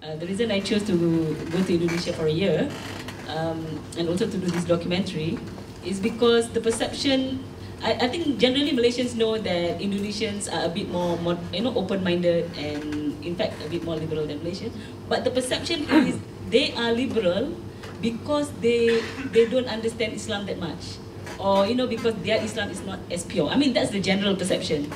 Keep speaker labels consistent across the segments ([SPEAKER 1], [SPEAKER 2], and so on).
[SPEAKER 1] The reason I chose to go to Indonesia for a year and also to do this documentary is because the perception, I think generally Malaysians know that Indonesians are a bit more open-minded and in fact a bit more liberal than Malaysians. But the perception is they are liberal because they don't understand Islam that much, or because their Islam is not as pure. I mean, that's the general perception.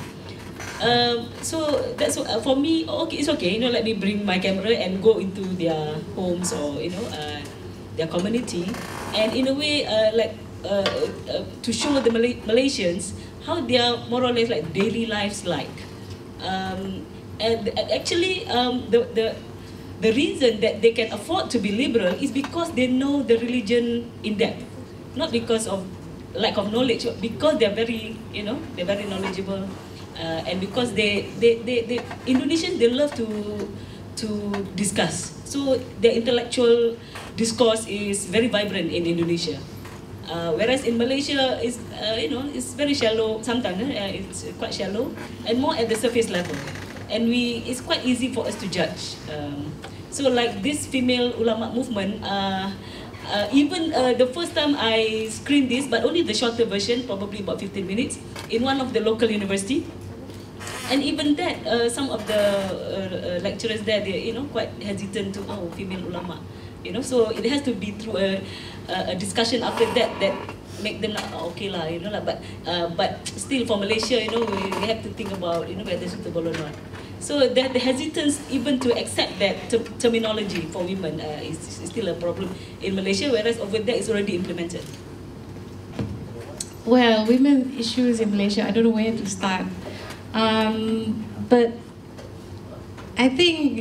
[SPEAKER 1] So that's for me. Okay, it's okay. Let me bring my camera and go into their homes or their community, and in a way to show the Malaysians how their more or less like daily lives like. And actually, the reason that they can afford to be liberal is because they know the religion in depth, not because of lack of knowledge, but because they're very they're very knowledgeable, and because they Indonesians, they love to discuss. So the intellectual discourse is very vibrant in Indonesia. Whereas in Malaysia, it's very shallow sometimes. It's quite shallow and more at the surface level, and it's quite easy for us to judge. So like this female ulama movement, even the first time I screened this, but only the shorter version, probably about 15 minutes, in one of the local university, and even that, some of the lecturers there, they quite hesitant to female ulama. So it has to be through a discussion after that make them okay lah, but still for Malaysia, we have to think about whether suitable or not. So the hesitance even to accept that terminology for women is still a problem in Malaysia, whereas over there it's already implemented.
[SPEAKER 2] Well, women issues in Malaysia, I don't know where to start, but I think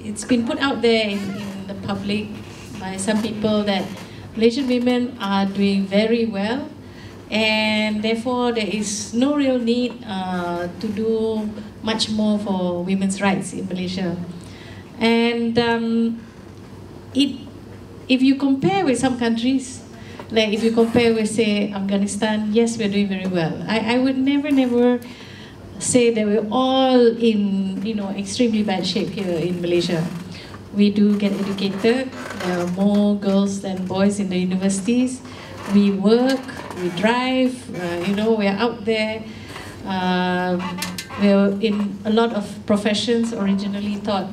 [SPEAKER 2] it's been put out there in the public by some people that Malaysian women are doing very well, and therefore there is no real need to do much more for women's rights in Malaysia. And if you compare with some countries, like if you compare with say Afghanistan, yes, we're doing very well. I would never say that we're all in extremely bad shape here in Malaysia. We do get educated. There are more girls than boys in the universities. We work, we drive, we're out there. We're in a lot of professions originally thought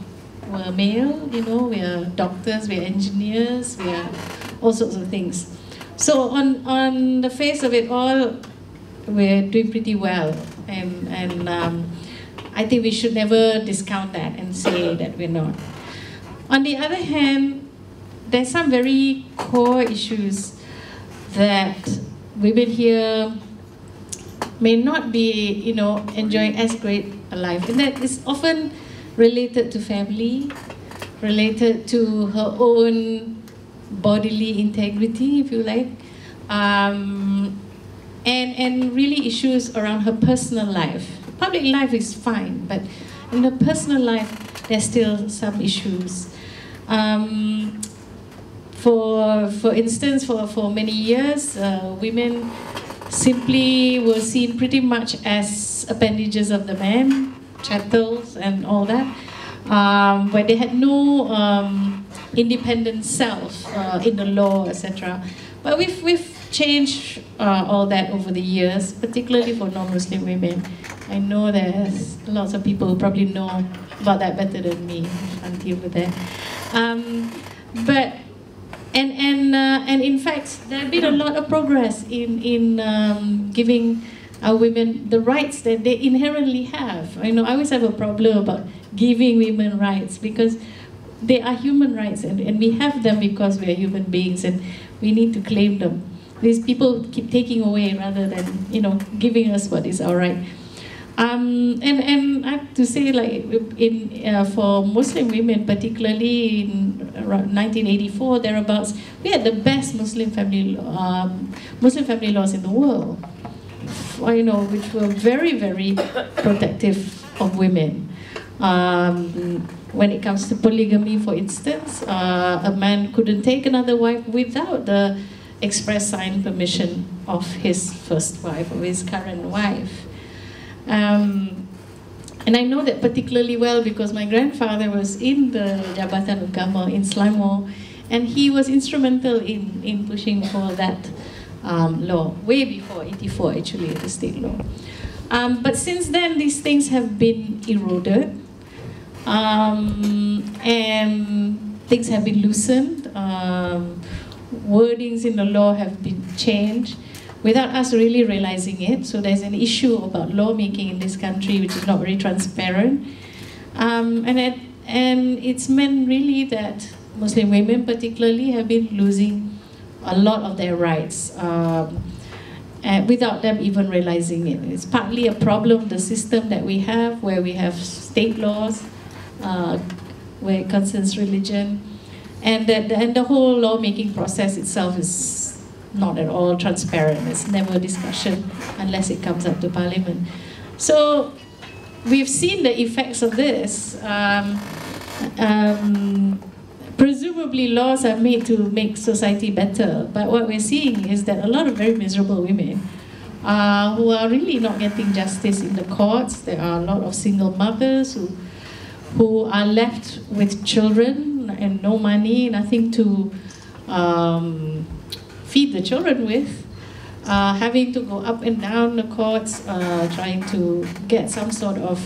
[SPEAKER 2] were male, we are doctors, we are engineers, we are all sorts of things. So on the face of it all, we're doing pretty well. And I think we should never discount that and say that we're not. On the other hand, there's some very core issues that women here may not be, enjoying as great a life. And that is often related to family, related to her own bodily integrity, if you like, and really issues around her personal life. Public life is fine, but in her personal life, there's still some issues. For instance, for many years, women simply were seen pretty much as appendages of the man, chattels and all that, where they had no independent self in the law, etc. But we've changed all that over the years, particularly for non-Muslim women. I know there's lots of people who probably know about that better than me, Auntie over there. But in fact, there have been a lot of progress in giving our women the rights that they inherently have. I always have a problem about giving women rights because they are human rights, and we have them because we are human beings, and we need to claim them. These people keep taking away rather than giving us what is our right. And I have to say, like for Muslim women, particularly in around 1984 thereabouts, we had the best Muslim family laws in the world. Which were very, very protective of women. When it comes to polygamy, for instance, a man couldn't take another wife without the express signed permission of his first wife, or his current wife. And I know that particularly well because my grandfather was in the Jabatan Agama in Selangor, and he was instrumental in pushing for that law, way before 84 actually, the state law. But since then, these things have been eroded, and things have been loosened, wordings in the law have been changed, without us really realizing it. So there's an issue about lawmaking in this country which is not very transparent. And it's meant really that Muslim women particularly have been losing a lot of their rights without them even realizing it. It's partly a problem of the system that we have, where we have state laws, where it concerns religion, and the whole lawmaking process itself is not at all transparent. It's never a discussion unless it comes up to Parliament. So we've seen the effects of this. Presumably laws are made to make society better, but what we're seeing is that a lot of very miserable women who are really not getting justice in the courts. There are a lot of single mothers who are left with children and no money, nothing to feed the children with, having to go up and down the courts, trying to get some sort of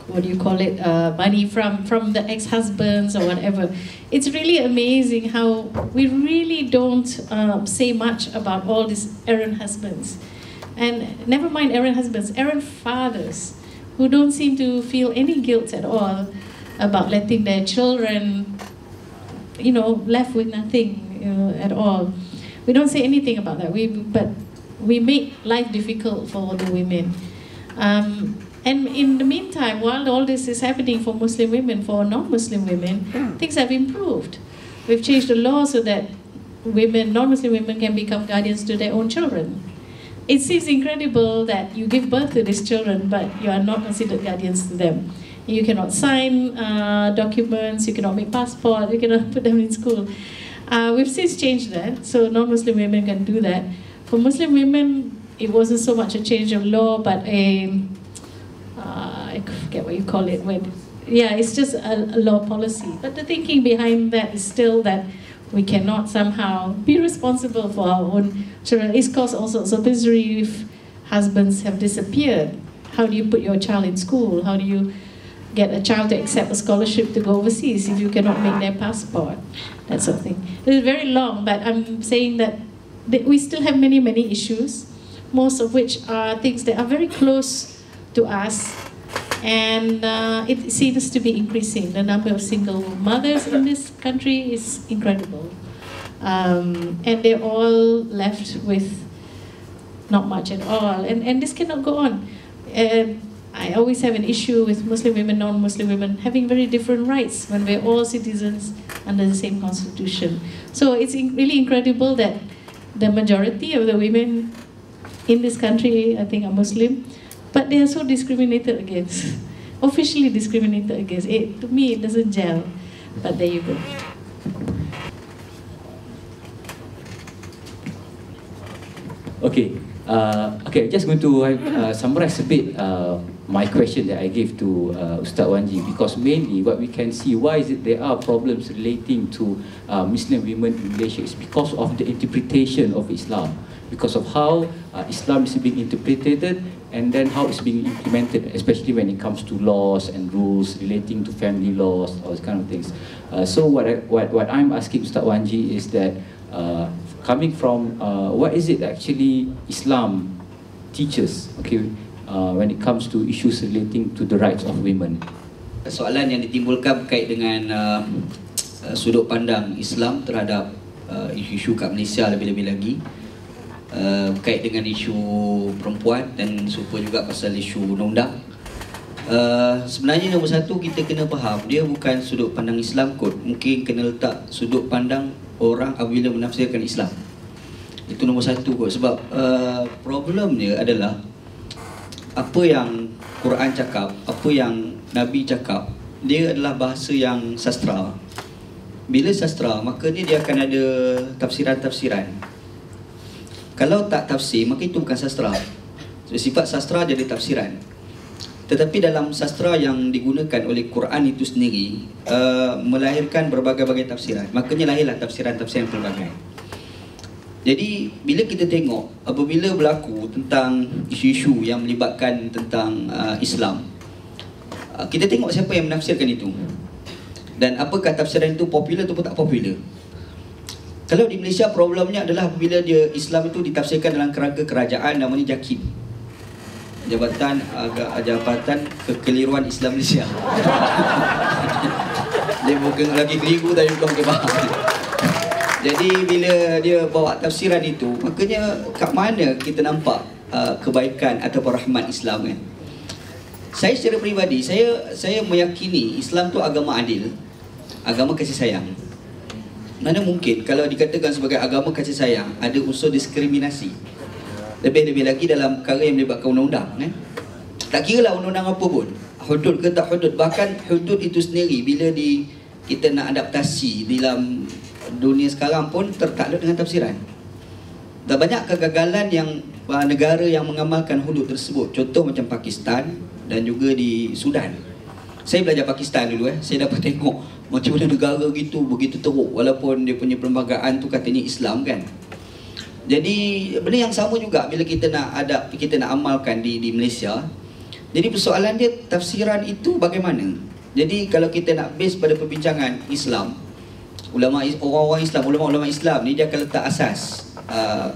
[SPEAKER 2] what do you call it, money from the ex-husbands or whatever. It's really amazing how we really don't say much about all these errant husbands. And never mind errant husbands, errant fathers who don't seem to feel any guilt at all about letting their children, left with nothing at all. We don't say anything about that, but we make life difficult for the women. And in the meantime, while all this is happening for Muslim women, for non-Muslim women, things have improved. We've changed the law so that non-Muslim women can become guardians to their own children. It seems incredible that you give birth to these children, but you are not considered guardians to them. You cannot sign documents, you cannot make passports, you cannot put them in school. We've since changed that, so non-Muslim women can do that. For Muslim women, it wasn't so much a change of law, but I forget what you call it. It's just a law policy. But the thinking behind that is still that we cannot somehow be responsible for our own children. It's caused all sorts of misery if husbands have disappeared. How do you put your child in school? How do you get a child to accept a scholarship to go overseas if you cannot make their passport? That sort of thing. It's very long, but I'm saying that we still have many, many issues, most of which are things that are very close to us, and it seems to be increasing. The number of single mothers in this country is incredible, and they're all left with not much at all, and this cannot go on. I always have an issue with Muslim women, non-Muslim women having very different rights when we're all citizens under the same constitution. So it's really incredible that the majority of the women in this country, I think, are Muslim, but they are so discriminated against, officially discriminated against. To me, it doesn't gel, but there you go.
[SPEAKER 3] Okay, just going to summarize a bit my question that I gave to Ustaz Wanji, because mainly what we can see, why is it there are problems relating to Muslim women in Malaysia is because of the interpretation of Islam, because of how Islam is being interpreted and then how it's being implemented, especially when it comes to laws and rules relating to family laws, all those kind of things. So what I'm asking Ustaz Wanji is that coming from what is it actually Islam teaches, okay, when it comes to issues relating to the rights of women.
[SPEAKER 4] Soalan yang ditimbulkan berkait dengan sudut pandang Islam terhadap isu-isu kat Malaysia lebih-lebih lagi, berkait dengan isu perempuan dan serupa juga pasal isu undang-undang. Sebenarnya nombor satu kita kena faham, dia bukan sudut pandang Islam kot. Mungkin kena letak sudut pandang orang apabila menafsirkan Islam. Itu nombor satu kot. Sebab problemnya adalah apa yang Quran cakap, apa yang Nabi cakap, dia adalah bahasa yang sastra. Bila sastra, maka dia akan ada tafsiran-tafsiran. Kalau tak tafsir, maka itu bukan sastra. So, sifat sastra jadi tafsiran. Tetapi dalam sastra yang digunakan oleh Quran itu sendiri melahirkan berbagai-bagai tafsiran. Makanya lahirlah tafsiran-tafsiran pelbagai. Jadi bila kita tengok apabila berlaku tentang isu-isu yang melibatkan tentang Islam, kita tengok siapa yang menafsirkan itu. Dan apakah tafsiran itu popular ataupun tak popular. Kalau di Malaysia problemnya adalah apabila dia Islam itu ditafsirkan dalam kerangka kerajaan, namanya JAKIM, Jabatan Kekeliruan Islam Malaysia. Dia bukan lagi keliru tapi bukan ke faham. Jadi bila dia bawa tafsiran itu, makanya kat mana kita nampak kebaikan ataupun rahmat Islam kan? Saya secara peribadi, saya meyakini Islam tu agama adil, agama kasih sayang. Mana mungkin kalau dikatakan sebagai agama kasih sayang ada unsur diskriminasi. Lebih-lebih lagi dalam perkara yang melibatkan undang-undang kan? Tak kira lah undang-undang apa pun, hudud ke tak hudud. Bahkan hudud itu sendiri bila kita nak adaptasi dalam dunia sekarang pun tertakluk dengan tafsiran. Dan banyak kegagalan yang negara yang mengamalkan hudud tersebut. Contoh macam Pakistan dan juga di Sudan. Saya belajar Pakistan dulu Saya dapat tengok macam mana negara gitu begitu teruk walaupun dia punya perlembagaan tu katanya Islam kan. Jadi benda yang sama juga bila kita nak amalkan di Malaysia. Jadi persoalan dia tafsiran itu bagaimana. Jadi kalau kita nak base pada perbincangan Islam, orang-orang Islam, ulama-ulama Islam ni dia akan letak asas.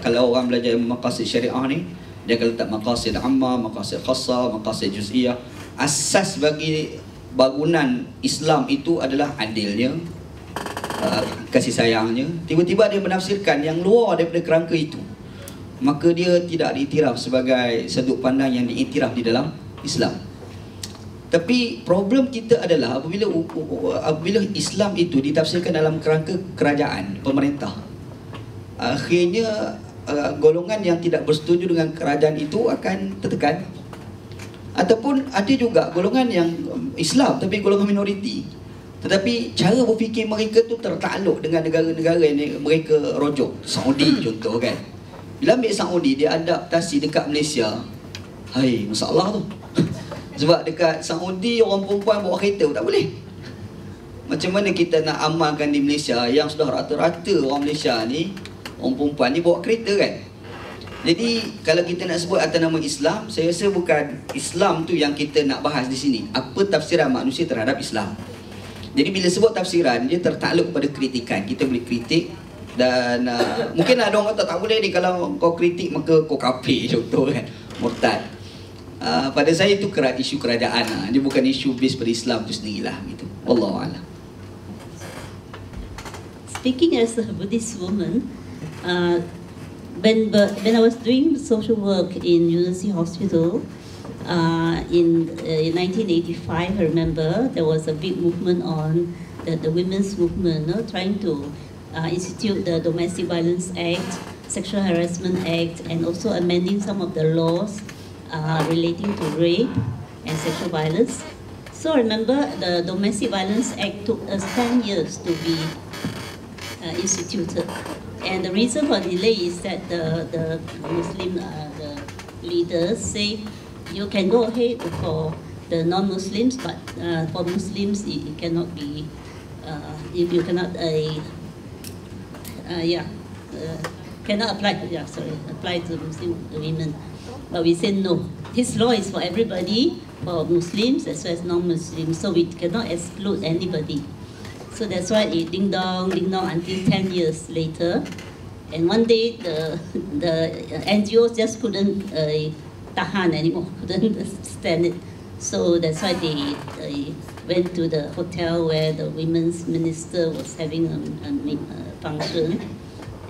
[SPEAKER 4] Kalau orang belajar maqasid syariah ni, dia akan letak maqasid amma, maqasid khassa, maqasid juz'iyah. Asas bagi bangunan Islam itu adalah adilnya, kasih sayangnya. Tiba-tiba dia menafsirkan yang luar daripada kerangka itu, maka dia tidak diiktiraf sebagai sudut pandang yang diiktiraf di dalam Islam. Tapi problem kita adalah apabila Islam itu ditafsirkan dalam kerangka kerajaan, pemerintah, akhirnya golongan yang tidak bersetuju dengan kerajaan itu akan tertekan. Ataupun ada juga golongan yang Islam tapi golongan minoriti, tetapi cara berfikir mereka tu tertakluk dengan negara-negara yang mereka rojok. Saudi contoh kan. Bila ambil Saudi, dia adaptasi dekat Malaysia, hai, masalah tu. Sebab dekat Saudi orang perempuan bawa kereta tak boleh. Macam mana kita nak amalkan di Malaysia yang sudah rata-rata orang Malaysia ni, orang perempuan ni bawa kereta kan. Jadi kalau kita nak sebut atas nama Islam, saya rasa bukan Islam tu yang kita nak bahas di sini. Apa tafsiran manusia terhadap Islam. Jadi bila sebut tafsiran, dia tertakluk kepada kritikan. Kita boleh kritik. Dan mungkin ada orang kata tak boleh ni, kalau kau kritik maka kau kafir contoh kan, murtad. Pada saya itu isu kerajaan lah. Dia bukan isu base pada Islam tu sendirilah gitu. Wallahualam.
[SPEAKER 5] Speaking as a Buddhist woman, when I was doing social work in University Hospital in 1985, I remember there was a big movement on the women's movement, trying to institute the Domestic Violence Act, Sexual Harassment Act, and also amending some of the laws relating to rape and sexual violence. So I remember the Domestic Violence Act took us 10 years to be instituted. And the reason for delay is that the Muslim the leaders say you can go ahead for the non-Muslims, but for Muslims it cannot be. If you cannot cannot apply to Muslim women. But we say no. This law is for everybody, for Muslims as well as non-Muslims. So we cannot exclude anybody. So that's why it ding dong until 10 years later. And one day the NGOs just couldn't tahan anymore, couldn't stand it. So that's why they went to the hotel where the women's minister was having a function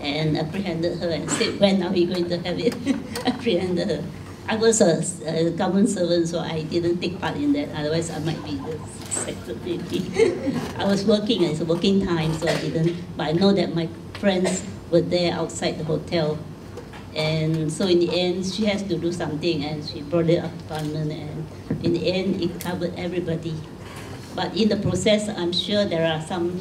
[SPEAKER 5] and apprehended her and said, when are we going to have it? Apprehended her. I was a government servant, so I didn't take part in that. Otherwise, I might be the secretary. I was working, it's a working time, so I didn't. But I know that my friends were there outside the hotel. And so in the end, she has to do something, and she brought it up to Parliament, and in the end, it covered everybody. But in the process, I'm sure there are some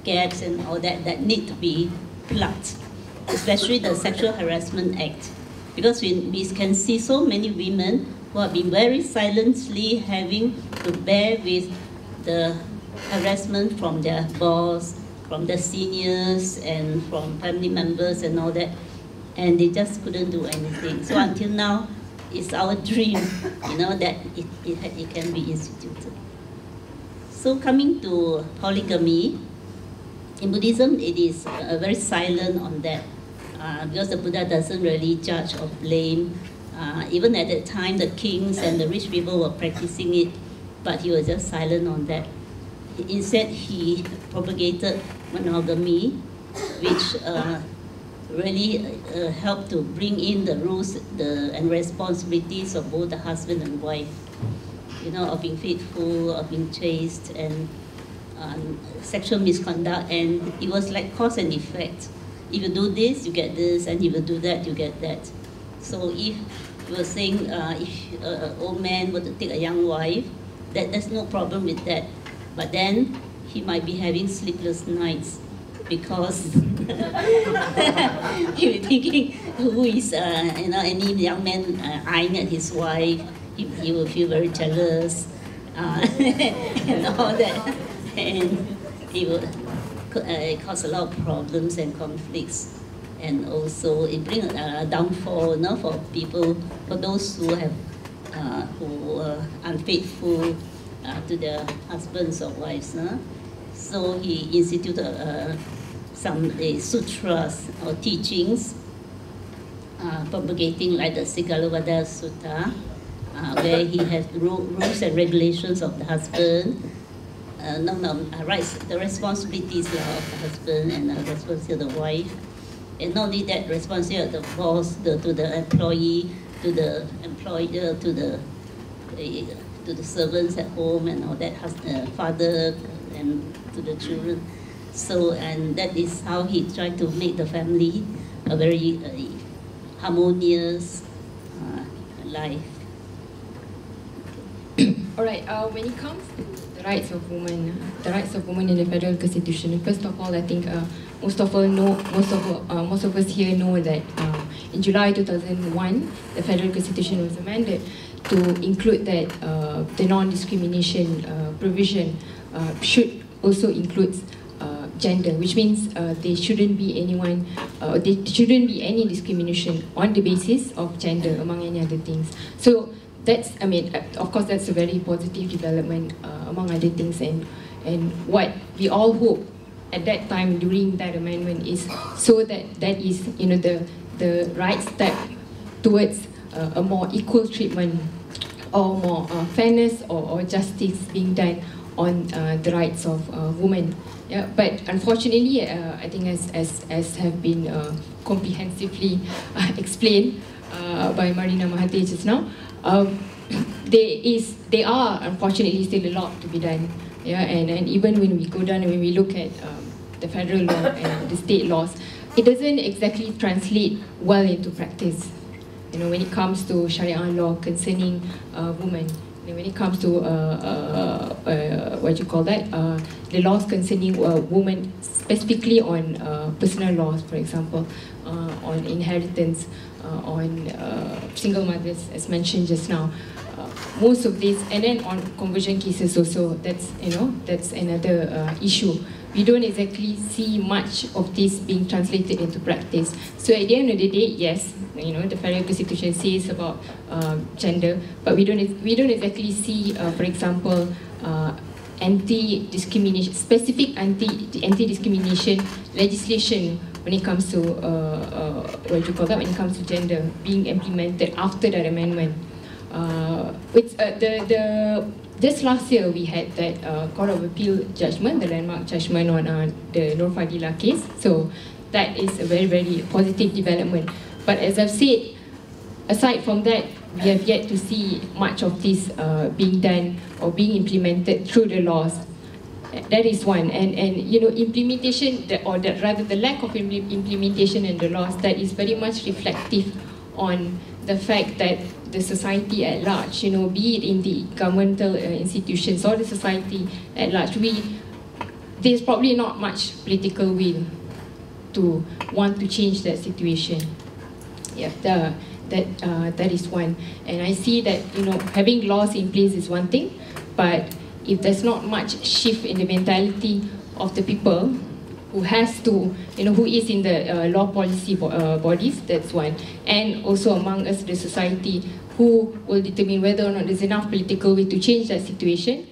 [SPEAKER 5] gaps and all that need to be plugged, especially the Sexual Harassment Act. Because we can see so many women who have been very silently having to bear with the harassment from their boss, from the seniors, and from family members and all that, and they just couldn't do anything. So until now, it's our dream, that it can be instituted. So coming to polygamy, in Buddhism, it is very silent on that, because the Buddha doesn't really judge or blame. Even at that time, the kings and the rich people were practicing it, but he was just silent on that. Instead, he propagated monogamy, which really helped to bring in the rules and responsibilities of both the husband and wife, of being faithful, of being chaste, and sexual misconduct. And it was like cause and effect. If you do this, you get this, and if you do that, you get that. So if you were saying if an old man were to take a young wife, there's no problem with that. But then he might be having sleepless nights because he will thinking who is any young man eyeing at his wife. He will feel very jealous and all that, and it will cause a lot of problems and conflicts. And also it brings a downfall for people, for those who have who are unfaithful to their husbands or wives. So he instituted some sutras or teachings, propagating like the Sigalovada Sutta, where he has rules and regulations of the husband, rights, the responsibilities of the husband and the responsibility of the wife. And not only that, responsibility of the boss, to the employee, to the employer, to the servants at home and all that, father and to the children. So, and that is how he tried to make the family a very harmonious life.
[SPEAKER 6] All right. When it comes to the rights of women in the federal constitution, first of all, I think most of us here know that in July 2001, the federal constitution was amended to include that the non-discrimination provision should also include gender, which means there shouldn't be any discrimination on the basis of gender, among any other things. So that's, of course, that's a very positive development, among other things, and what we all hope at that time during that amendment is so that is the right step towards a more equal treatment or more fairness or justice being done on the rights of women. Yeah, but unfortunately, I think as have been comprehensively explained by Marina Mahathir just now, there are unfortunately still a lot to be done. Yeah, and even when we go down and when we look at the federal law and the state laws, it doesn't exactly translate well into practice. When it comes to Sharia law concerning women, when it comes to the laws concerning women, specifically on personal laws, for example, on inheritance, on single mothers, as mentioned just now. Most of these, and then on conversion cases also, that's another issue. We don't exactly see much of this being translated into practice. So at the end of the day, yes, the federal constitution says about gender, but we don't exactly see, for example, anti-discrimination, specific anti-discrimination legislation when it comes to when it comes to gender being implemented after that amendment. Just last year we had that Court of Appeal judgment, the landmark judgment on the Nur Fadila case. So that is a very, very positive development. But as I've said, aside from that, we have yet to see much of this being done or being implemented through the laws. That is one, and implementation, rather the lack of implementation in the laws, that is very much reflective on the fact that the society at large, be it in the governmental institutions or the society at large, there's probably not much political will to want to change that situation. Yeah, that is one. And I see that, you know, having laws in place is one thing, but if there's not much shift in the mentality of the people who has to, you know, who is in the law policy bodies, that's one. And also among us, the society, who will determine whether or not there's enough political will to change that situation.